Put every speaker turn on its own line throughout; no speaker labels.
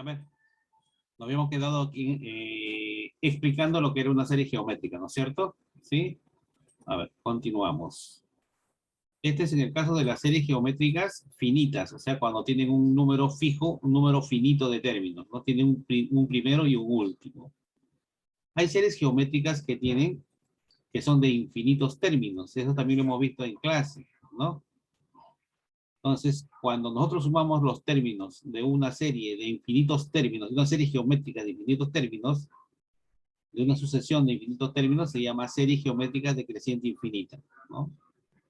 A ver, nos habíamos quedado aquí explicando lo que era una serie geométrica, ¿no es cierto? ¿Sí? A ver, continuamos. Este es en el caso de las series geométricas finitas, o sea, cuando tienen un número fijo, un número finito de términos, ¿no? Tienen un primero y un último. Hay series geométricas que son de infinitos términos, eso también lo hemos visto en clase, ¿no? Entonces, cuando nosotros sumamos los términos de una serie de infinitos términos, de una serie geométrica de infinitos términos, de una sucesión de infinitos términos, se llama serie geométrica decreciente infinita, ¿no?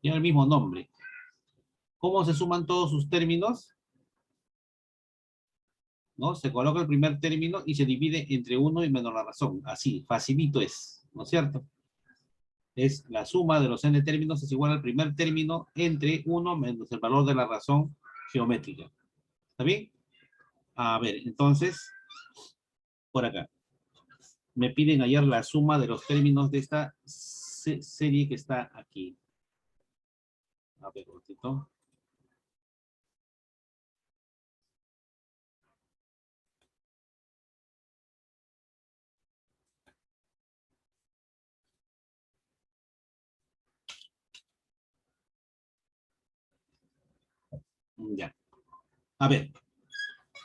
Tiene el mismo nombre. ¿Cómo se suman todos sus términos? ¿No? Se coloca el primer término y se divide entre 1 y menos la razón. Así, facilito es, ¿no es cierto? Es la suma de los n términos es igual al primer término entre 1 menos el valor de la razón geométrica. ¿Está bien? A ver, entonces, por acá. Me piden hallar la suma de los términos de esta serie que está aquí. A ver, un ratito. Ya. A ver,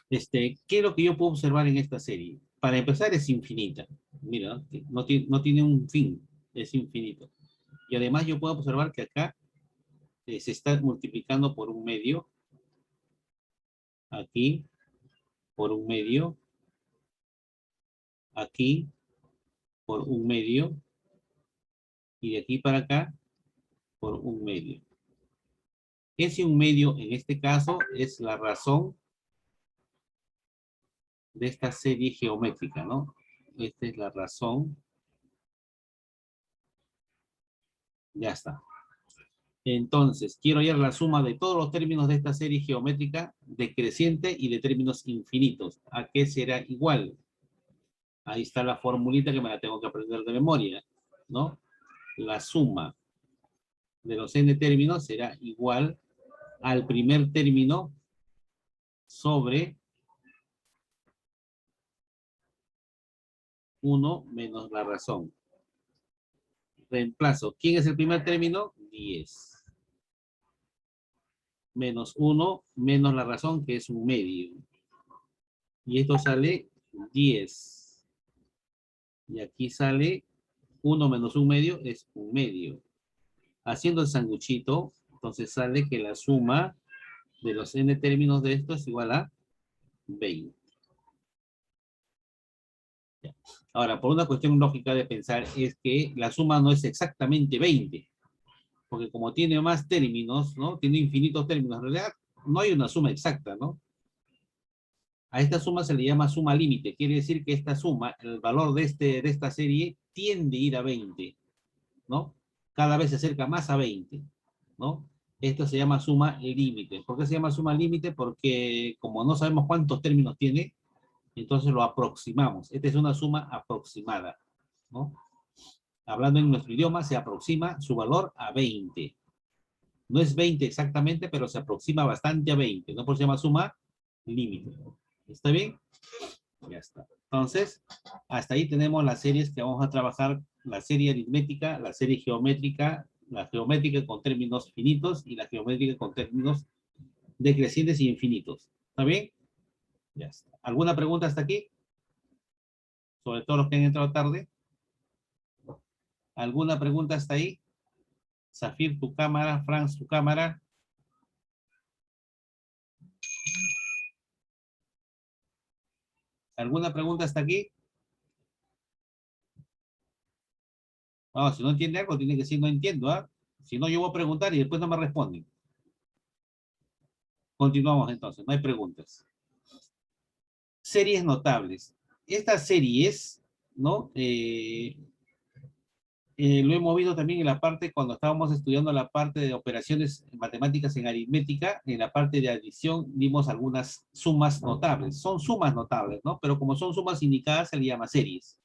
¿qué es lo que yo puedo observar en esta serie? Para empezar, es infinita. Mira, no tiene un fin, es infinito. Y además yo puedo observar que acá se está multiplicando por un medio, aquí, por un medio, aquí, por un medio, y de aquí para acá, por un medio. Ese un medio, en este caso, es la razón de esta serie geométrica, ¿no? Esta es la razón. Ya está. Entonces, quiero hallar la suma de todos los términos de esta serie geométrica decreciente y de términos infinitos. ¿A qué será igual? Ahí está la formulita que me la tengo que aprender de memoria, ¿no? La suma de los n términos será igual al primer término sobre 1 menos la razón. Reemplazo. ¿Quién es el primer término? 10. Menos 1 menos la razón, que es un medio. Y esto sale 10. Y aquí sale 1 menos un medio es un medio. Haciendo el sanguchito, entonces sale que la suma de los n términos de esto es igual a 20. Ya. Ahora, por una cuestión lógica de pensar, es que la suma no es exactamente 20. Porque como tiene más términos, ¿no? Tiene infinitos términos. En realidad, no hay una suma exacta, ¿no? A esta suma se le llama suma límite. Quiere decir que esta suma, el valor de esta serie, tiende a ir a 20, ¿no? Cada vez se acerca más a 20, ¿no? Esto se llama suma límite. ¿Por qué se llama suma límite? Porque como no sabemos cuántos términos tiene, entonces lo aproximamos. Esta es una suma aproximada, ¿no? Hablando en nuestro idioma, se aproxima su valor a 20. No es 20 exactamente, pero se aproxima bastante a 20. No por eso se llama suma límite. ¿Está bien? Ya está. Entonces, hasta ahí tenemos las series que vamos a trabajar, la serie aritmética, la serie geométrica, la geométrica con términos finitos y la geométrica con términos decrecientes y infinitos. ¿Está bien? Ya está. ¿Alguna pregunta hasta aquí? Sobre todo los que han entrado tarde. ¿Alguna pregunta hasta ahí? Zafir, tu cámara. Franz, tu cámara. ¿Alguna pregunta hasta aquí? No, si no entiende algo, tiene que decir no entiendo, ¿ah? Si no, yo voy a preguntar y después no me responden. Continuamos entonces, no hay preguntas. Series notables. Estas series, ¿no? Lo hemos visto también en la parte, cuando estábamos estudiando la parte de operaciones matemáticas en aritmética, en la parte de adición vimos algunas sumas notables. Son sumas notables, ¿no? Pero como son sumas indicadas, se le llama series,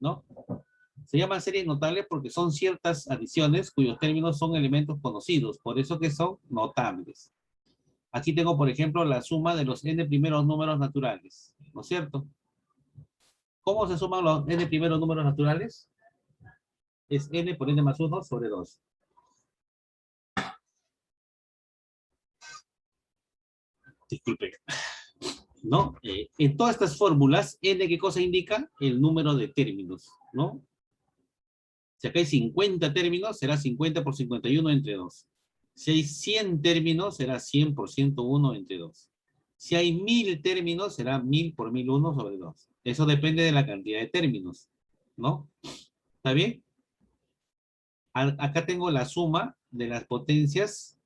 ¿no? Se llaman series notables porque son ciertas adiciones cuyos términos son elementos conocidos, por eso que son notables. Aquí tengo, por ejemplo, la suma de los n primeros números naturales, ¿no es cierto? ¿Cómo se suman los n primeros números naturales? Es n por n más 1 sobre 2. Disculpe. ¿No? En todas estas fórmulas, n, ¿qué cosa indica? El número de términos, ¿no? Si acá hay 50 términos, será 50 por 51 entre 2. Si hay 100 términos, será 100 por 101 entre 2. Si hay 1000 términos, será 1000 por 1001 sobre 2. Eso depende de la cantidad de términos, ¿no? ¿Está bien? Acá tengo la suma de las potencias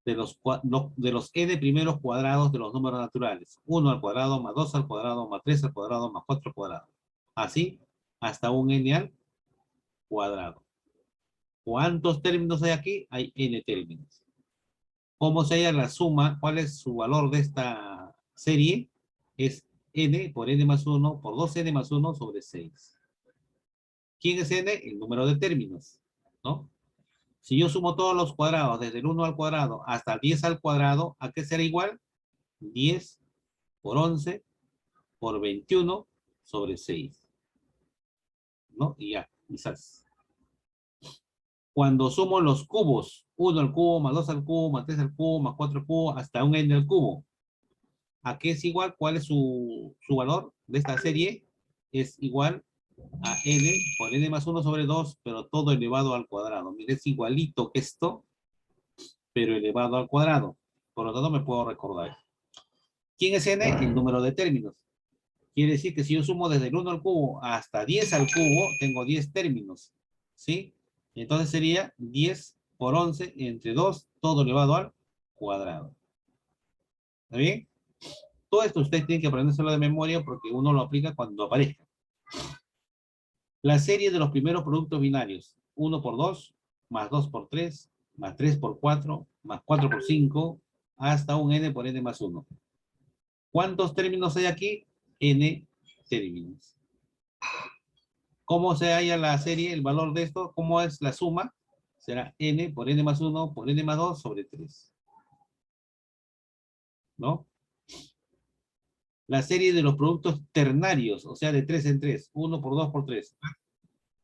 de los n primeros cuadrados de los números naturales. 1 al cuadrado, más 2 al cuadrado, más 3 al cuadrado, más 4 al cuadrado. Así, hasta un n al cuadrado. ¿Cuántos términos hay aquí? Hay n términos. ¿Cómo se halla la suma? ¿Cuál es su valor de esta serie? Es n por n más 1 por 2n más 1 sobre 6. ¿Quién es n? El número de términos, ¿no? Si yo sumo todos los cuadrados, desde el 1 al cuadrado hasta 10 al cuadrado, ¿a qué será igual? 10 por 11 por 21 sobre 6, ¿no? Y ya, quizás. Cuando sumo los cubos, 1 al cubo, más 2 al cubo, más 3 al cubo, más 4 al cubo, hasta un n al cubo, ¿a qué es igual? ¿Cuál es su valor de esta serie? Es igual a n por n más 1 sobre 2, pero todo elevado al cuadrado. Mire, es igualito que esto, pero elevado al cuadrado. Por lo tanto, me puedo recordar. ¿Quién es n? El número de términos. Quiere decir que si yo sumo desde el 1 al cubo hasta 10 al cubo, tengo 10 términos, ¿sí? Entonces sería 10 por 11 entre 2, todo elevado al cuadrado. ¿Está bien? Todo esto ustedes tienen que aprendérselo de memoria porque uno lo aplica cuando aparezca. La serie de los primeros productos binarios. 1 por 2, más 2 por 3, más 3 por 4, más 4 por 5, hasta un n por n más 1. ¿Cuántos términos hay aquí? N términos. ¿Cómo se halla la serie, el valor de esto? ¿Cómo es la suma? Será n por n más 1 por n más 2 sobre 3. ¿No? La serie de los productos ternarios, o sea, de 3 en 3. 1 por 2 por 3.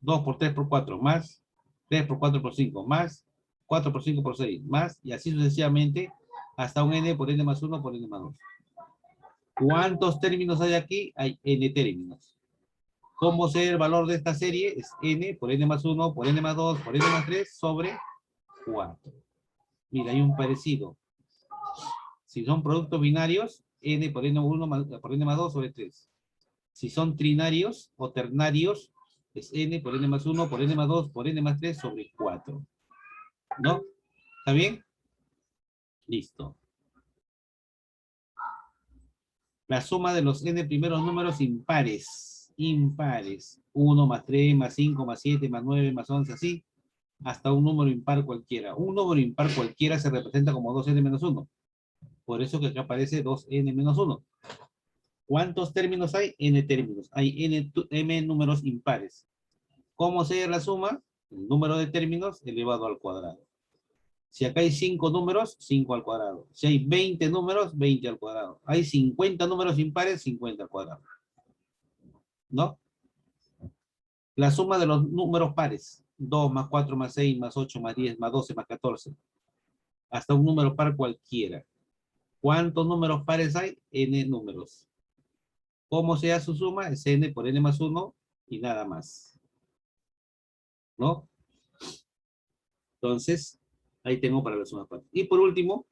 2 por 3 por 4, más 3 por 4 por 5, más 4 por 5 por 6, más, y así sucesivamente, hasta un n por n más 1 por n más 2. ¿Cuántos términos hay aquí? Hay n términos. ¿Cómo sé el valor de esta serie? Es n por n más 1 por n más 2 por n más 3 sobre 4. Mira, hay un parecido. Si son productos binarios, n por n1 por n más 2 sobre 3. Si son trinarios o ternarios, es n por n más 1 por n más 2 por n más 3 sobre 4. ¿No? ¿Está bien? Listo. La suma de los n primeros números impares. Impares. 1 más 3 más 5 más 7 más 9 más 11, así. Hasta un número impar cualquiera. Un número impar cualquiera se representa como 2n menos 1. Por eso que acá aparece 2n menos 1. ¿Cuántos términos hay? N términos. Hay m números impares. ¿Cómo se hace la suma? El número de términos elevado al cuadrado. Si acá hay 5 números, 5 al cuadrado. Si hay 20 números, 20 al cuadrado. Hay 50 números impares, 50 al cuadrado. ¿No? La suma de los números pares. 2 más 4 más 6 más 8 más 10 más 12 más 14. Hasta un número par cualquiera. ¿Cuántos números pares hay? N números. ¿Cómo se hace su suma? Es n por n más 1 y nada más. ¿No? Entonces, ahí tengo para la suma partes. Y por último,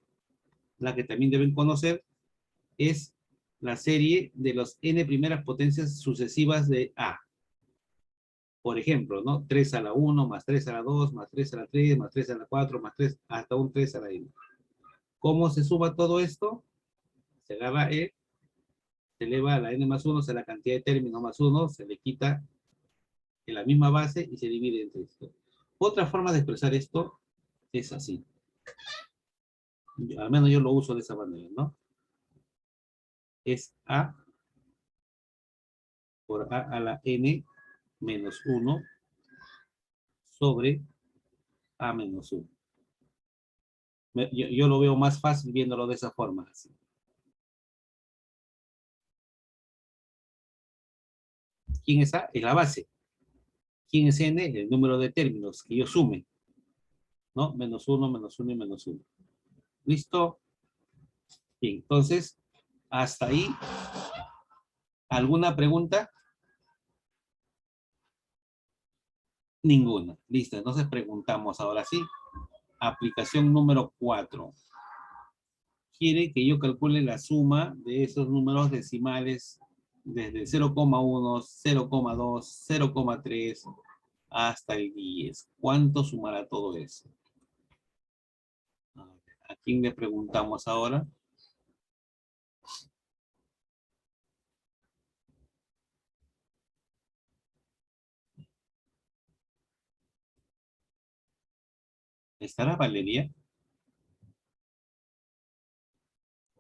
la que también deben conocer es la serie de los n primeras potencias sucesivas de A. Por ejemplo, ¿no? 3 a la 1, más 3 a la 2, más 3 a la 3, más 3 a la 4, más 3, hasta un 3 a la n. ¿Cómo se suma todo esto? Se agarra E, se eleva a la n más 1, o sea, la cantidad de términos más 1, se le quita en la misma base y se divide entre esto. Otra forma de expresar esto es así. Al menos yo lo uso de esa manera, ¿no? Es A por A a la n menos 1 sobre A menos 1. Yo lo veo más fácil viéndolo de esa forma. Así. ¿Quién es A? Es la base. ¿Quién es N? El número de términos que yo sume. ¿No? Menos uno y menos uno. ¿Listo? Bien, entonces, hasta ahí. ¿Alguna pregunta? Ninguna. Listo, entonces preguntamos ahora sí. Aplicación número 4. Quiere que yo calcule la suma de esos números decimales desde 0,1, 0,2, 0,3 hasta el 10. ¿Cuánto sumará todo eso? ¿A quién le preguntamos ahora? ¿Estará Valeria?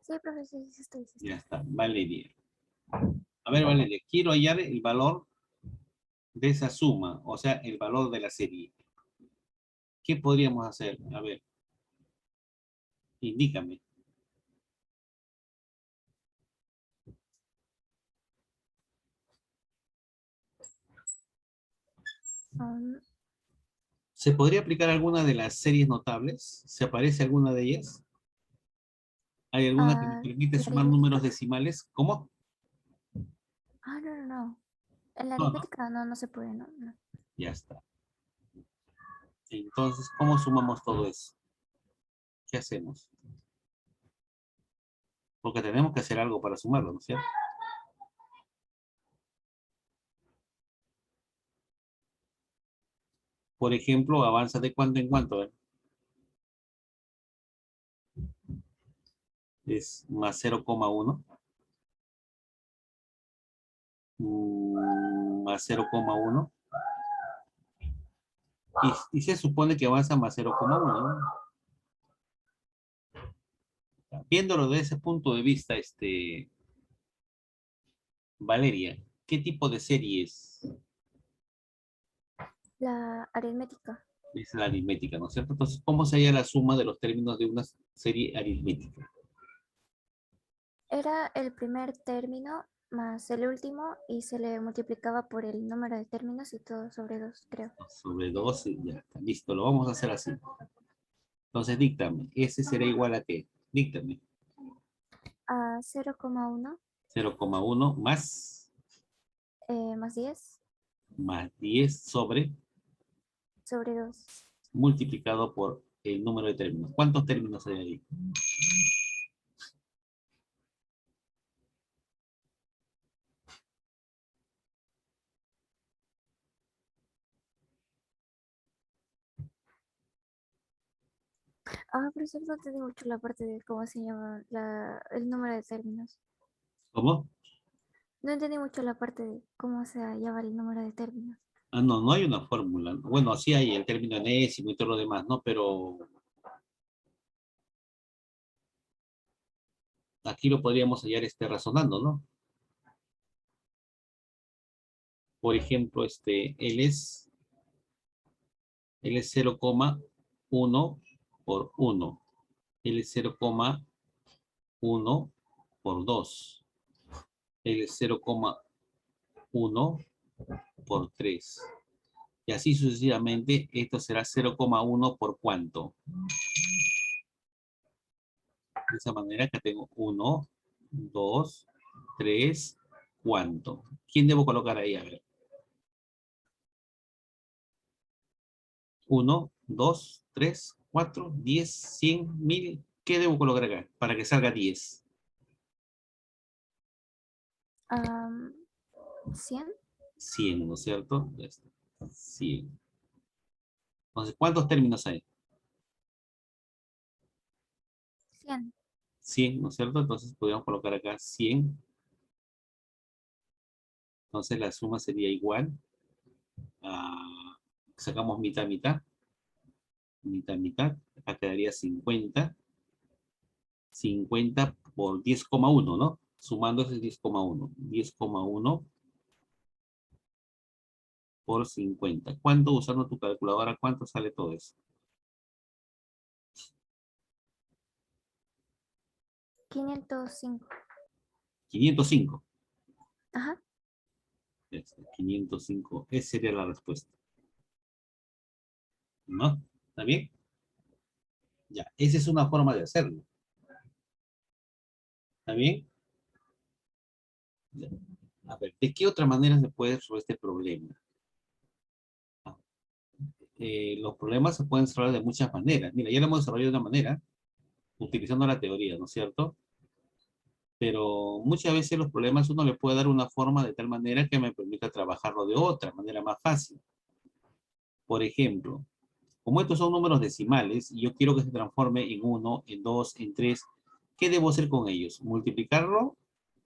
Sí, profesor, sí estoy, sí
Ya
estoy.
está, Valeria. A ver, Valeria, quiero hallar el valor de esa suma, o sea, el valor de la serie. ¿Qué podríamos hacer? A ver, indícame.
Um,
¿Se podría aplicar alguna de las series notables? ¿Se aparece alguna de ellas? ¿Hay alguna que me permite
la
sumar números
aritmética.
decimales? ¿Cómo?
No, no, no. En la
No, no.
aritmética no, no se puede, no, no.
Ya está. Entonces, ¿cómo sumamos todo eso? ¿Qué hacemos? Porque tenemos que hacer algo para sumarlo, ¿no es cierto? Por ejemplo, avanza de cuánto en cuánto, ¿eh? Es más 0,1, más 0,1, y se supone que avanza más 0,1, ¿no? Viéndolo de ese punto de vista, Valeria, ¿qué tipo de serie
La aritmética.
es la aritmética, ¿no es cierto? Entonces, ¿cómo sería la suma de los términos de una serie aritmética?
Era el primer término más el último y se le multiplicaba por el número de términos y todo sobre dos, creo.
Sobre 12, ya está, listo, lo vamos a hacer así. Entonces, díctame, ese será igual a qué? Díctame,
A 0,1
0,1
más 10
más 10
sobre 2.
multiplicado por el número de términos. ¿Cuántos términos hay ahí?
Ah, profesor, no entendí mucho la parte de cómo se llama el número de términos.
¿Cómo?
No entendí mucho la parte de cómo se llama el número de términos.
Ah, no, no hay una fórmula. Bueno, sí hay el término enésimo y todo lo demás, ¿no? Pero aquí lo podríamos hallar razonando, ¿no? Por ejemplo, él es 0,1 por 1. Él es 0,1 por 2. Él es 0,1 por 3. Y así sucesivamente, esto será 0,1 por cuánto. De esa manera que tengo 1, 2, 3, ¿cuánto? ¿Quién debo colocar ahí? A ver. 1, 2, 3, 4, 10, 100, 1000. ¿Qué debo colocar acá? Para que salga 10.
100.
100, ¿no es cierto? Ya está. 100. Entonces, ¿cuántos términos hay?
100.
100, ¿no es cierto? Entonces, podríamos colocar acá 100. Entonces, la suma sería igual a... Sacamos mitad, mitad. Mitad, mitad. Acá quedaría 50. 50 por 10,1, ¿no? Sumando ese 10,1. 10,1 por 50. ¿Cuánto usando tu calculadora? ¿Cuánto sale todo eso?
505.
505.
Ajá.
505. Esa sería la respuesta. ¿No? ¿Está bien? Ya, esa es una forma de hacerlo. ¿Está bien? Ya. A ver, ¿de qué otra manera se puede resolver este problema? Los problemas se pueden resolver de muchas maneras. Mira, ya lo hemos desarrollado de una manera, utilizando la teoría, ¿no es cierto? Pero muchas veces los problemas uno le puede dar una forma de tal manera que me permita trabajarlo de otra manera más fácil. Por ejemplo, como estos son números decimales y yo quiero que se transforme en 1, en 2, en 3, ¿qué debo hacer con ellos? ¿Multiplicarlo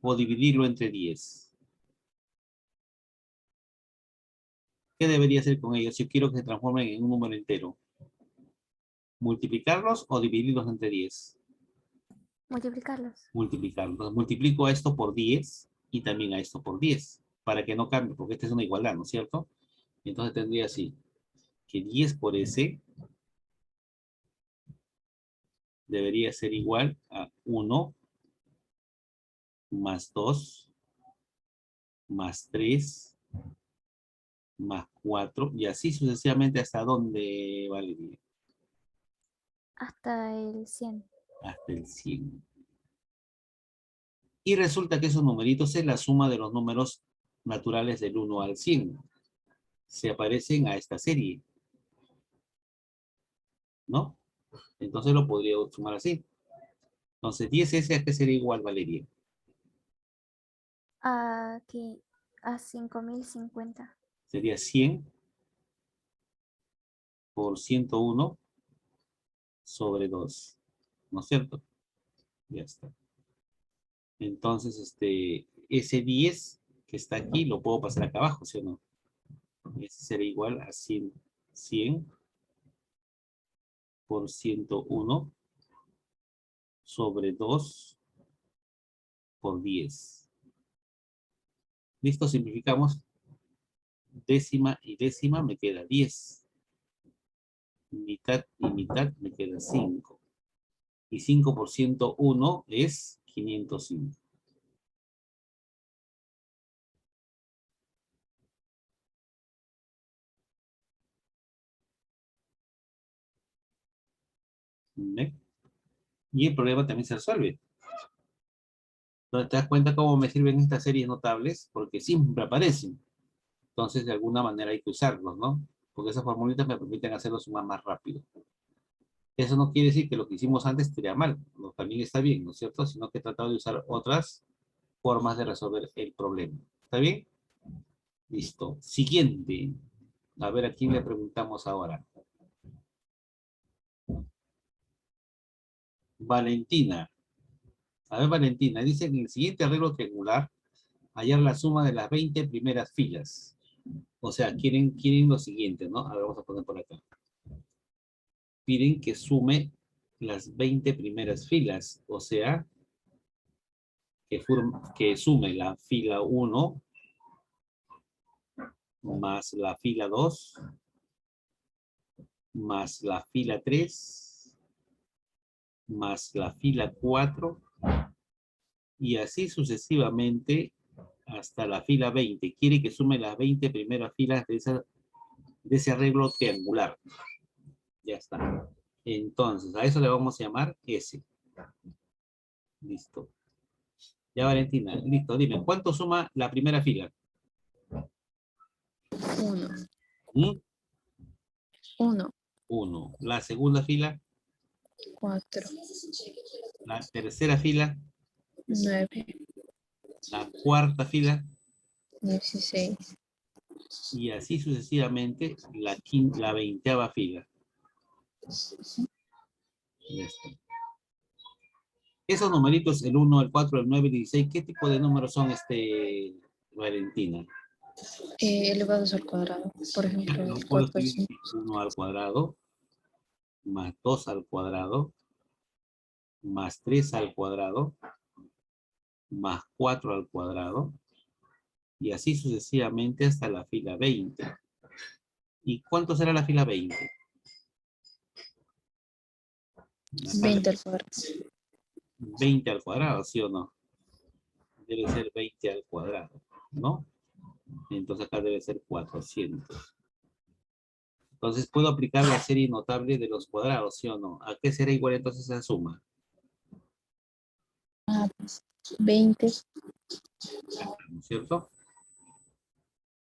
o dividirlo entre 10? ¿Qué debería hacer con ellos si yo quiero que se transformen en un número entero? ¿Multiplicarlos o dividirlos entre 10?
Multiplicarlos.
Multiplicarlos. Multiplico a esto por 10 y también a esto por 10, para que no cambie, porque esta es una igualdad, ¿no es cierto? Entonces tendría así, que 10 por S debería ser igual a 1 más 2 más 3 más 4 y así sucesivamente hasta donde vale
Hasta el 100.
hasta el 100. Y resulta que esos numeritos es la suma de los números naturales del 1 al 100. Se aparecen a esta serie, ¿no? Entonces lo podría sumar así. Entonces 10S a qué sería igual, Valeria.
Aquí a 5050.
Sería 100 por 101 sobre 2. ¿No es cierto? Ya está. Entonces, ese 10 que está aquí lo puedo pasar acá abajo, ¿sí o no? Ese será igual a 100 por 101 sobre 2 por 10. ¿Listo? Simplificamos. Décima y décima me queda 10. Mitad y mitad me queda 5. Y 5 por 101 es 505. ¿Ve? Y el problema también se resuelve. Entonces te das cuenta cómo me sirven estas series notables, porque siempre aparecen. Entonces de alguna manera hay que usarlos, ¿no? Porque esas formulitas me permiten hacerlo sumar más rápido. Eso no quiere decir que lo que hicimos antes estaría mal, no, también está bien, ¿no es cierto? Sino que he tratado de usar otras formas de resolver el problema. ¿Está bien? Listo. Siguiente. A ver a quién le preguntamos ahora. Valentina. A ver, Valentina, dice que en el siguiente arreglo triangular, hallar la suma de las 20 primeras filas. O sea, quieren lo siguiente, ¿no? A ver, vamos a poner por acá. Piden que sume las 20 primeras filas. O sea, que sume la fila 1 más la fila 2 más la fila 3 más la fila 4 y así sucesivamente hasta la fila 20. Quiere que sume las 20 primeras filas de ese arreglo triangular. Ya está. Entonces, a eso le vamos a llamar S. Listo. Ya, Valentina, listo. Dime, ¿cuánto suma la primera fila?
1,
¿Mm?
1,
1. La segunda fila,
4,
la tercera fila,
9,
la cuarta fila,
16,
y así sucesivamente la 20ª fila. Ya está. Esos numeritos, el 1, el 4, el 9, el 16, ¿qué tipo de números son, Valentina?
elevados al cuadrado. Por ejemplo,
Lo
el
puedo
4
escribir
es
1 al cuadrado, más 2 al cuadrado, más 3 al cuadrado, más 4 al cuadrado, y así sucesivamente hasta la fila 20. ¿Y cuánto será la fila 20?
20 al cuadrado.
20 al cuadrado, ¿sí o no? Debe ser 20 al cuadrado, ¿no? Entonces acá debe ser 400. Entonces puedo aplicar la serie notable de los cuadrados, ¿sí o no? ¿A qué será igual entonces esa suma?
Ah, 20.
¿No es cierto?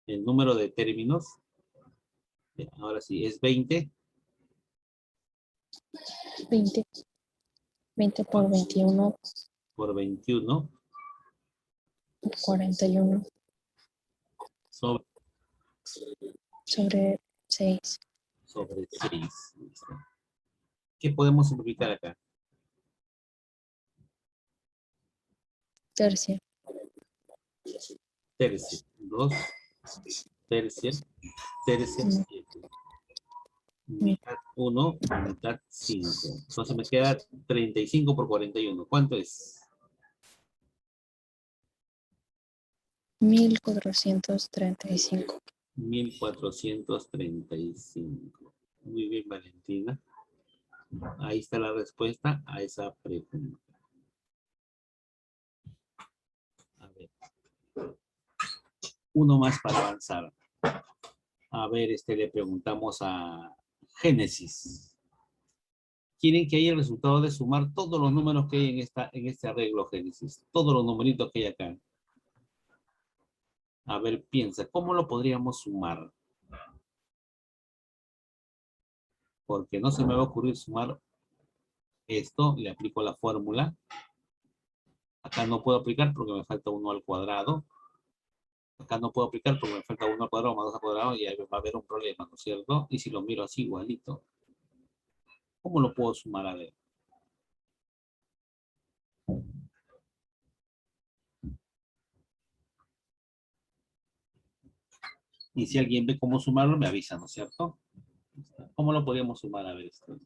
El número de términos, ahora sí, es 20
20. 20 por 21,
por 21
41
sobre,
sobre 6.
sobre 6. ¿Listo? ¿Qué podemos simplificar acá?
Tercia.
Tercia, 2, tercia, tercia, 7. Mitad 1, mitad 5. Entonces me queda 35 por 41. ¿Cuánto es?
1435.
1435. Muy bien, Valentina. Ahí está la respuesta a esa pregunta. A ver. Uno más para avanzar. A ver, le preguntamos a Génesis. Quieren que haya el resultado de sumar todos los números que hay en este arreglo Génesis. Todos los numeritos que hay acá. A ver, piensa, ¿cómo lo podríamos sumar? Porque no se me va a ocurrir sumar esto. Le aplico la fórmula. Acá no puedo aplicar porque me falta 1 al cuadrado. Acá no puedo aplicar porque me falta 1 al cuadrado más 2 al cuadrado y ahí va a haber un problema, ¿no es cierto? Y si lo miro así igualito, ¿cómo lo puedo sumar? A ver. Y si alguien ve cómo sumarlo, me avisa, ¿no es cierto? ¿Cómo lo podríamos sumar? A ver esto.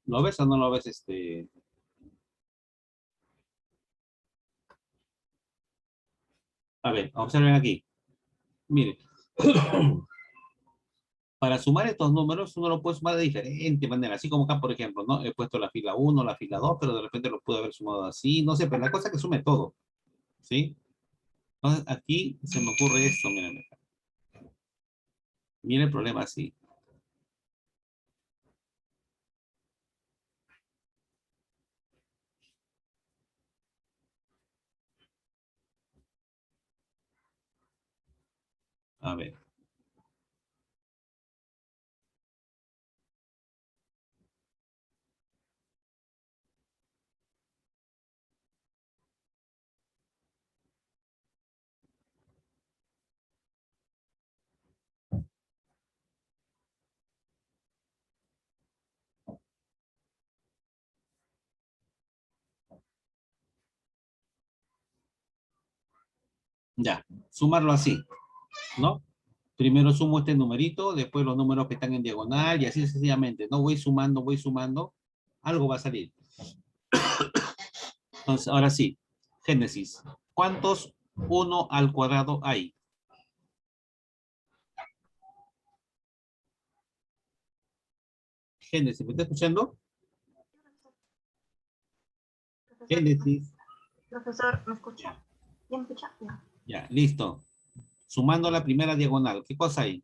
¿Lo ves o no lo ves? A ver, observen aquí. Miren. Para sumar estos números, uno lo puede sumar de diferente manera. Así como acá, por ejemplo, ¿no? He puesto la fila 1, la fila 2, pero de repente lo pude haber sumado así. No sé, pero la cosa es que sume todo. ¿Sí? Entonces, aquí se me ocurre esto, miren. Miren el problema así. A ver. Ya. Sumarlo así, ¿no? Primero sumo este numerito, después los números que están en diagonal y así sucesivamente. No voy sumando. Algo va a salir. Entonces, ahora sí. Génesis. ¿Cuántos 1 al cuadrado hay? Génesis, ¿me está escuchando? Génesis.
Profesor, ¿me escucha? ¿Ya me escucha? Ya.
Ya, listo. Sumando la primera diagonal, ¿qué cosa hay?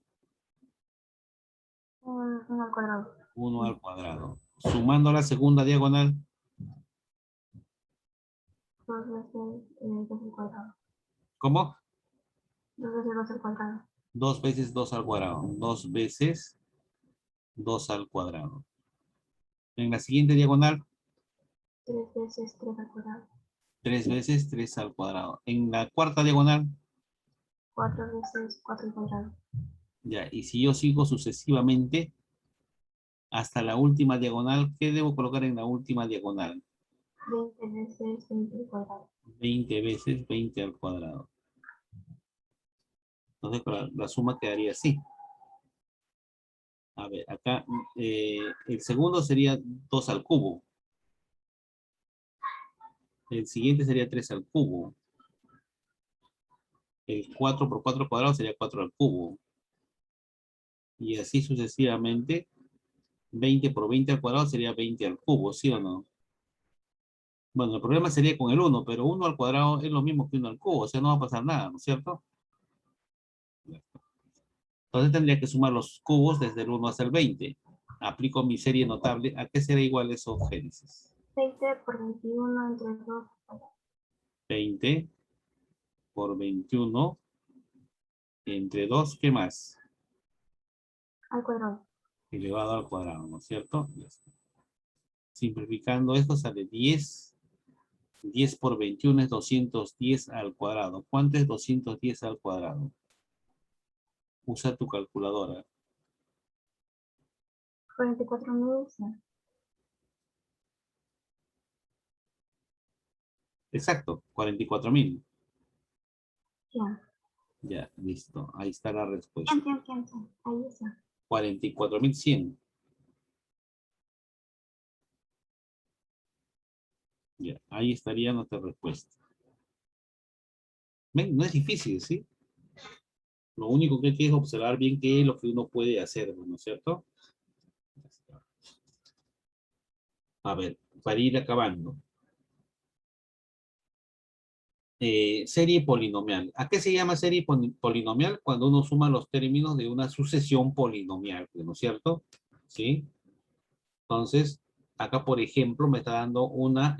1 al cuadrado.
1 al cuadrado. Sumando la segunda diagonal,
2 veces 2 al cuadrado.
¿cómo?
2 veces 2 al cuadrado.
2 veces 2 al cuadrado. 2 veces 2 al cuadrado. En la siguiente diagonal,
3 veces 3 al cuadrado.
3 veces 3 al cuadrado. En la cuarta diagonal,
4 veces 4 al cuadrado.
ya, y si yo sigo sucesivamente hasta la última diagonal, ¿qué debo colocar en la última diagonal?
20 veces 20 al cuadrado.
20 veces 20 al cuadrado. Entonces la suma quedaría así. A ver, acá el segundo sería 2 al cubo. El siguiente sería 3 al cubo. El 4 por 4 al cuadrado sería 4 al cubo. Y así sucesivamente. 20 por 20 al cuadrado sería 20 al cubo, ¿sí o no? Bueno, el problema sería con el 1, pero 1 al cuadrado es lo mismo que 1 al cubo, o sea, no va a pasar nada, ¿no es cierto? Entonces tendría que sumar los cubos desde el 1 hasta el 20. Aplico mi serie notable. ¿A qué será igual eso, Génesis?
20 por 21 entre 2 al cuadrado.
20 por 21 entre 2, ¿qué más?
Al cuadrado.
Elevado al cuadrado, ¿no es cierto? Simplificando esto sale 10. 10 por 21 es 210 al cuadrado. ¿Cuánto es 210 al cuadrado? Usa tu calculadora.
44.100.
Exacto, 44.000.
¿Quién?
Ya, listo. Ahí está la respuesta.
¿Quién? Ahí está.
44.100. Ya, ahí estaría nuestra respuesta. ¿Ven? No es difícil, ¿sí? Lo único que hay que es observar bien qué es lo que uno puede hacer, ¿no es cierto? A ver, para ir acabando. Serie polinomial. ¿A qué se llama serie polinomial? Cuando uno suma los términos de una sucesión polinomial, ¿no es cierto? ¿Sí? Entonces, acá, por ejemplo, me está dando una...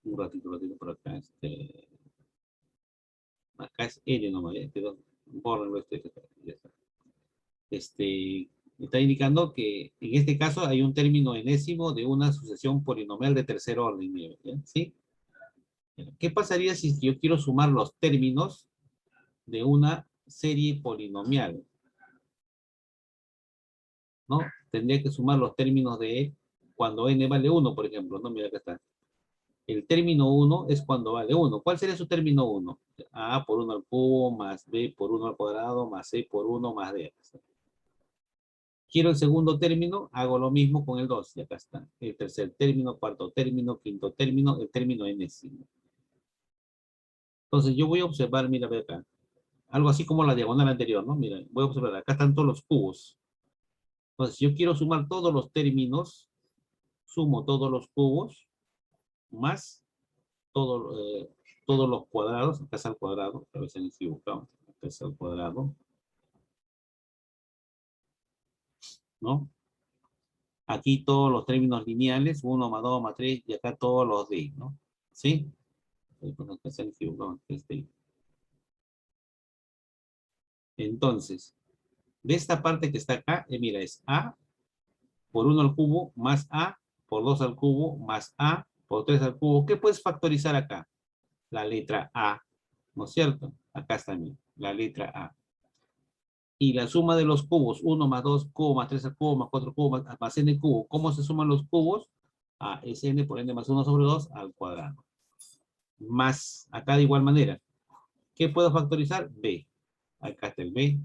un ratito por acá. Acá es N nomás, bórrenlo ya está. Está indicando que en este caso hay un término enésimo de una sucesión polinomial de tercer orden, ¿ya? ¿Sí? ¿Qué pasaría si yo quiero sumar los términos de una serie polinomial? ¿No? Tendría que sumar los términos de cuando n vale 1, por ejemplo, ¿no? Mira, acá está. El término 1 es cuando vale 1. ¿Cuál sería su término 1? A por 1 al cubo, más B por 1 al cuadrado, más C por 1, más D. Quiero el segundo término, hago lo mismo con el 2, y acá está. El tercer término, cuarto término, quinto término, el término enésimo. Entonces yo voy a observar, mira, ve acá. Algo así como la diagonal anterior, ¿no? Mira, voy a observar, acá están todos los cubos. Entonces yo quiero sumar todos los términos, sumo todos los cubos, más todos los cuadrados, acá está el cuadrado, a veces me he equivocado, acá está el cuadrado, ¿no? Aquí todos los términos lineales, 1 más 2 más 3, y acá todos los D, ¿no? ¿Sí? Acá se han equivocado, Entonces, de esta parte que está acá, mira, es A por 1 al cubo, más A por 2 al cubo, más A por 3 al cubo. ¿Qué puedes factorizar acá? La letra A, ¿no es cierto? Acá está bien, la letra A. Y la suma de los cubos, 1 más 2 cubo, más 3 al cubo, más 4 cubo, más n cubo. ¿Cómo se suman los cubos? A es n por n más 1 sobre 2 al cuadrado. Más, acá de igual manera. ¿Qué puedo factorizar? B. Acá está el B.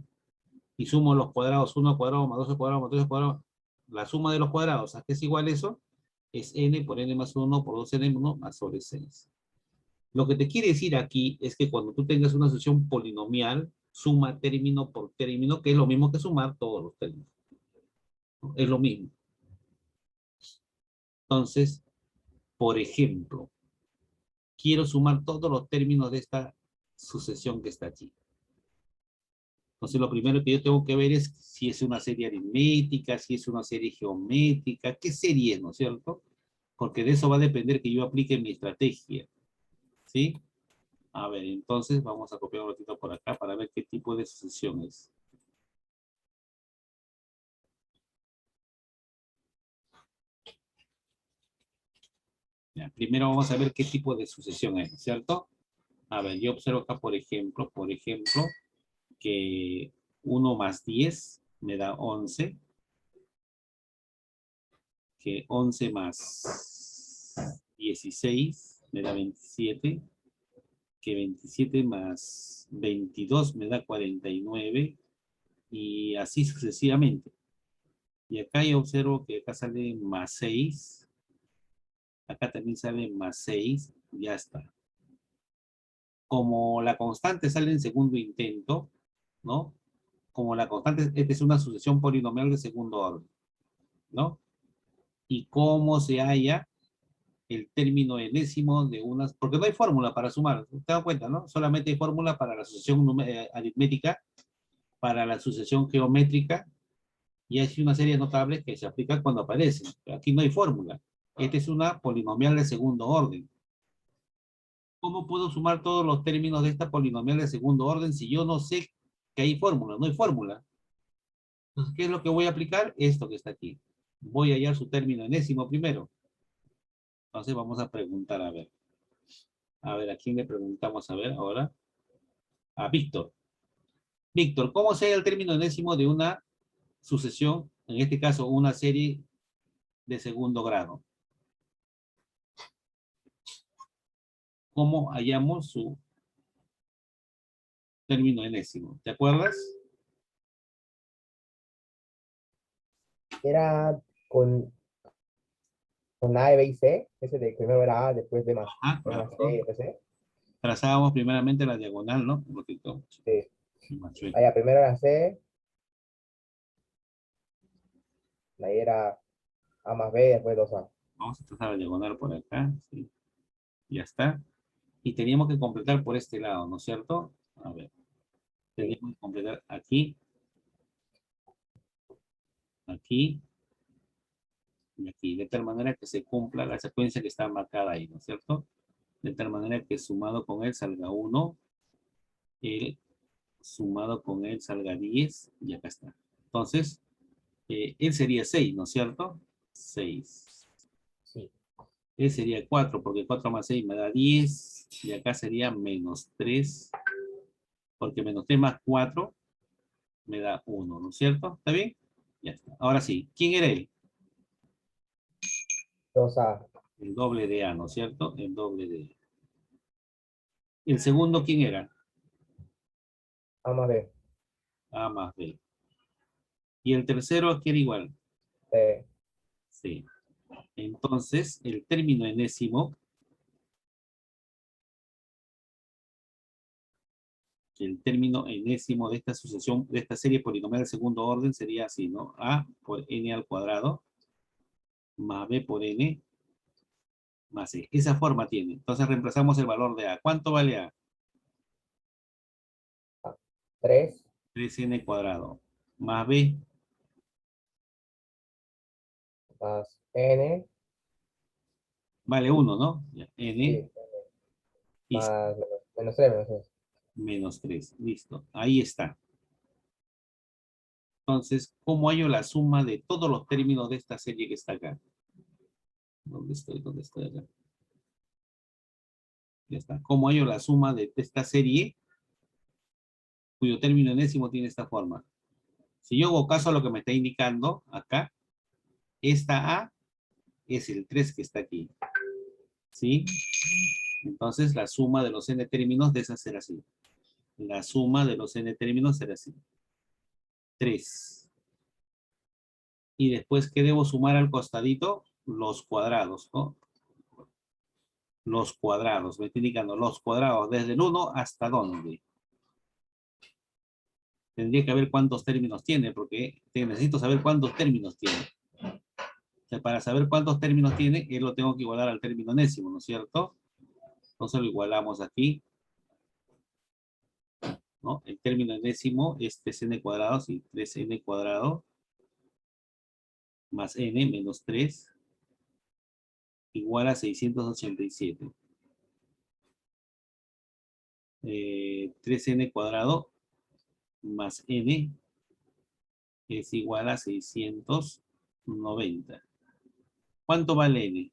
Y sumo los cuadrados, 1 al cuadrado, más 2 al cuadrado, más 3 al cuadrado. La suma de los cuadrados, ¿a qué es igual eso? Es n por n más 1 por 2n1 más sobre 6. Lo que te quiere decir aquí es que cuando tú tengas una sucesión polinomial, suma término por término, que es lo mismo que sumar todos los términos. Es lo mismo. Entonces, por ejemplo, quiero sumar todos los términos de esta sucesión que está aquí. Entonces, lo primero que yo tengo que ver es si es una serie aritmética, si es una serie geométrica, qué serie es, ¿no es cierto? Porque de eso va a depender que yo aplique mi estrategia. ¿Sí? A ver, entonces vamos a copiar un ratito por acá para ver qué tipo de sucesión es. Ya, primero vamos a ver qué tipo de sucesión es, ¿cierto? A ver, yo observo acá, por ejemplo, que 1 más 10 me da 11. Que 11 más 16 me da 27, que 27 más 22 me da 49, y así sucesivamente. Y acá yo observo que acá sale más 6, acá también sale más 6, ya está. Como la constante sale en segundo intento, ¿no? Como la constante, esta es una sucesión polinomial de segundo orden, ¿no? Y cómo se halla el término enésimo de unas, porque no hay fórmula para sumar, te das cuenta, ¿no? Solamente hay fórmula para la sucesión aritmética, para la sucesión geométrica, y hay una serie de notables que se aplican cuando aparecen. Pero aquí no hay fórmula. Esta es una polinomial de segundo orden. ¿Cómo puedo sumar todos los términos de esta polinomial de segundo orden si yo no sé que hay fórmula? No hay fórmula. Entonces, ¿qué es lo que voy a aplicar? Esto que está aquí. Voy a hallar su término enésimo primero. Entonces vamos a preguntar, a ver. A ver, ¿a quién le preguntamos? A ver, ahora. A Víctor. Víctor, ¿cómo se halla el término enésimo de una sucesión, en este caso una serie de segundo grado? ¿Cómo hallamos su término enésimo? ¿Te acuerdas?
Era con A, B y C, ese de primero era A, después B más,
Ah,
B más
claro.
C, etc.
Trazábamos primeramente la diagonal, ¿no? Un poquito.
Sí.
Más chueco.
Allá, primero era C, ahí era A más B, después 2A.
Vamos a trazar la diagonal por acá. Sí. Ya está. Y teníamos que completar por este lado, ¿no es cierto? A ver. Teníamos que completar aquí, aquí y aquí. De tal manera que se cumpla la secuencia que está marcada ahí, ¿no es cierto? De tal manera que sumado con él salga 1, el sumado con él salga 10, y acá está. Entonces, él sería 6, ¿no es cierto? 6.
Sí.
Él sería 4, porque 4 más 6 me da 10, y acá sería menos 3, porque menos 3 más 4 me da 1, ¿no es cierto? ¿Está bien? Ya está. Ahora sí, ¿quién era él?
2A,
El doble de A, ¿no es cierto? El doble de A. ¿El segundo quién era?
A más B,
A más B. ¿Y el tercero quién era igual?
C,
Sí. Entonces, el término enésimo, de esta sucesión, de esta serie polinomial de segundo orden sería así, ¿no? A por n al cuadrado más b por n más c. Esa forma tiene. Entonces reemplazamos el valor de A. ¿Cuánto vale A?
3,
3n cuadrado más b
más N,
vale 1, ¿no? Ya, n
sí,
y
más menos 3, menos 3.
menos 3. Listo. Ahí está. Entonces, ¿cómo hallo la suma de todos los términos de esta serie que está acá? ¿Dónde estoy? ¿Dónde estoy acá? Ya está. ¿Cómo hallo la suma de esta serie cuyo término enésimo tiene esta forma? Si yo hago caso a lo que me está indicando acá, esta A es el 3 que está aquí. ¿Sí? Entonces, la suma de los n términos de esa será así. La suma de los n términos será así. 3. Y después, ¿qué debo sumar al costadito? Los cuadrados, ¿no? Los cuadrados. Me está indicando los cuadrados desde el 1 hasta dónde. Tendría que ver cuántos términos tiene, porque necesito saber cuántos términos tiene. O sea, para saber cuántos términos tiene, él lo tengo que igualar al término enésimo, ¿no es cierto? Entonces lo igualamos aquí, ¿no? El término enésimo es 3n cuadrado, sí, 3n cuadrado más n menos 3 igual a 687. 3n cuadrado más n es igual a 690. ¿Cuánto vale n?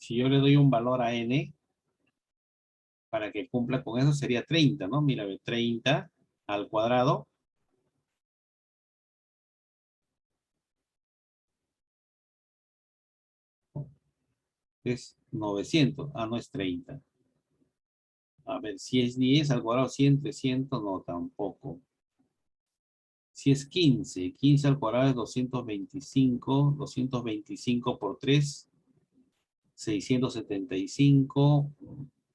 Si yo le doy un valor a n, para que cumpla con eso sería 30, ¿no? Mira, 30 al cuadrado. Es 900. Ah, no es 30. A ver, si es 10 al cuadrado, 100, 300, no, tampoco. Si es 15, 15 al cuadrado es 225, 225 por 3, 675,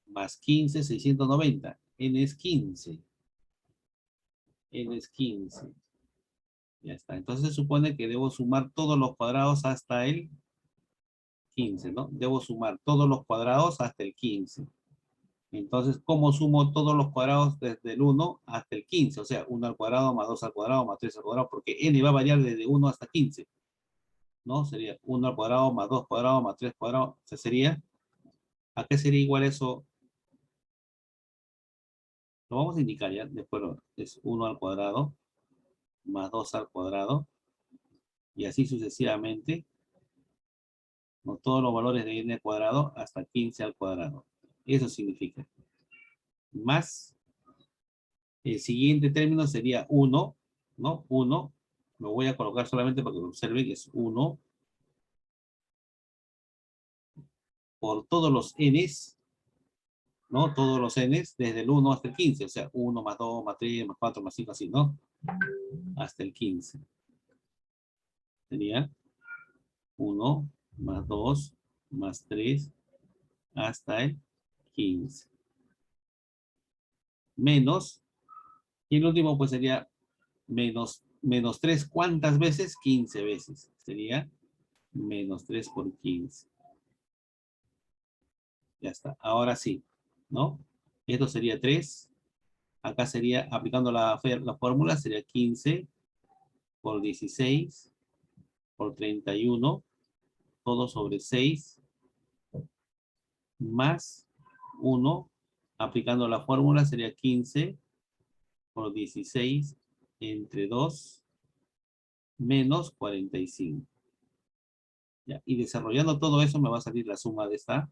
más 15, 690. N es 15. N es 15. Ya está. Entonces se supone que debo sumar todos los cuadrados hasta el 15, ¿no? Debo sumar todos los cuadrados hasta el 15. Entonces, ¿cómo sumo todos los cuadrados desde el 1 hasta el 15? O sea, 1 al cuadrado, más 2 al cuadrado, más 3 al cuadrado, porque n va a variar desde 1 hasta 15. ¿No? Sería 1 al cuadrado, más 2 cuadrados, más 3 cuadrados. O sea, sería, ¿a qué sería igual eso? Lo vamos a indicar ya, después es 1 al cuadrado, más 2 al cuadrado, y así sucesivamente, ¿no? Todos los valores de n al cuadrado hasta 15 al cuadrado. Eso significa. Más, el siguiente término sería 1, ¿no? 1, lo voy a colocar solamente para que lo observen, es 1 por todos los n's, ¿no? Todos los n's desde el 1 hasta el 15, o sea, 1 más 2 más 3 más 4 más 5, así, ¿no? Hasta el 15. Sería 1 más 2 más 3 hasta el 15. Menos, y el último pues sería menos 3, ¿cuántas veces? 15 veces. Sería menos 3 por 15. Ya está. Ahora sí, ¿no? Esto sería 3. Acá sería, aplicando la fórmula, sería 15 por 16 por 31, todo sobre 6, más 1, aplicando la fórmula, sería 15 por 16 entre 2, menos 45. ¿Ya? Y desarrollando todo eso me va a salir la suma de esta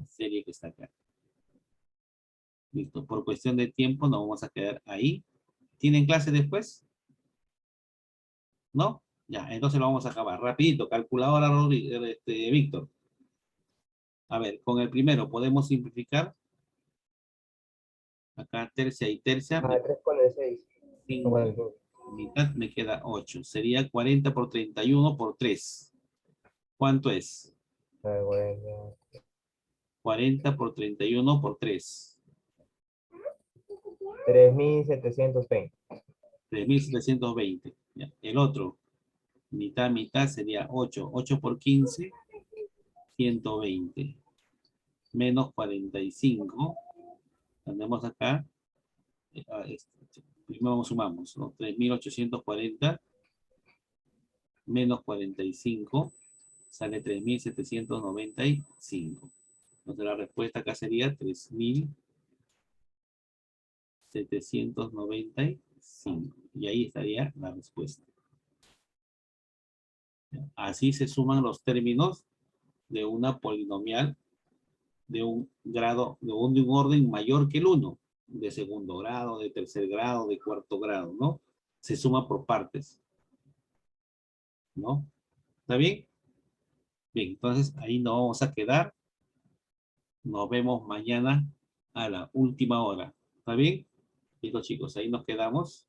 serie que está acá. Listo. Por cuestión de tiempo nos vamos a quedar ahí. ¿Tienen clase después? ¿No? Ya, entonces lo vamos a acabar. Rapidito, calculadora, Víctor. A ver, con el primero podemos simplificar. Acá tercia y tercia.
3 con el 6.
En mitad me queda 8. Sería 40 por 31 por 3. ¿Cuánto es? 40 por 31 por 3.
3.720.
3.720. Ya. El otro, mitad, mitad sería 8. 8 por 15, 120. Menos 45. Tenemos acá. Primero sumamos, ¿no? 3.840 menos 45 sale 3.795. Entonces la respuesta acá sería 3.795. Y ahí estaría la respuesta. Así se suman los términos de una polinomial de un grado, de un orden mayor que el 1. De segundo grado, de tercer grado, de cuarto grado, ¿no? Se suma por partes. ¿No? ¿Está bien? Bien, entonces ahí nos vamos a quedar. Nos vemos mañana a la última hora. ¿Está bien? Listo, chicos, ahí nos quedamos.